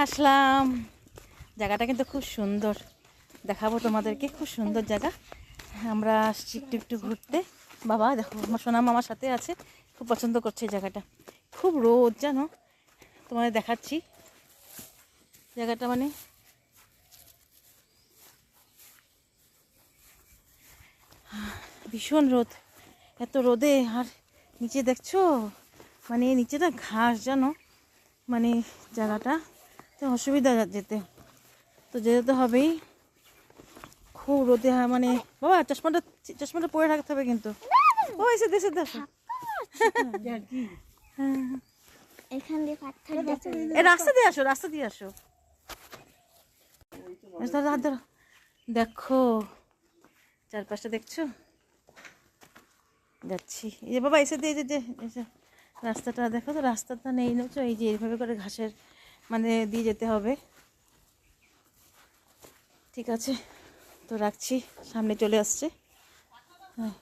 আসলাম। জায়গাটা কিন্তু খুব সুন্দর, দেখাবো তোমাদেরকে। খুব সুন্দর জায়গা। আমরা আসছি একটু একটু ঘুরতে। বাবা দেখো, আমার সোনাম আমার সাথে আছে, খুব পছন্দ করছে এই জায়গাটা। খুব রোদ জানো, তোমাদের দেখাচ্ছি জায়গাটা। মানে ভীষণ রোদ, এত রোদে। আর নিচে দেখছো, মানে নিচেটা ঘাস জানো, মানে জায়গাটা তো অসুবিধা যেতে, তো যেতে তো হবেই। খুব রোদে। হ্যাঁ মানে বাবা চশমাটা চশমাটা পরে রাখতে হবে কিন্তু। ও এসে দেশে দেখো, রাস্তা দিয়ে আসো, রাস্তা দিয়ে আসো। হাত ধরো। দেখো চারপাশটা দেখছো, যাচ্ছি। এই যে বাবা এসে দিয়ে যে এসে রাস্তাটা দেখো, তো রাস্তাটা নেই নেছো, এই যে এইভাবে করে ঘাসের মানে দিয়ে যেতে হবে। ঠিক আছে, তো রাখছি, সামনে চলে আসছে। হ্যাঁ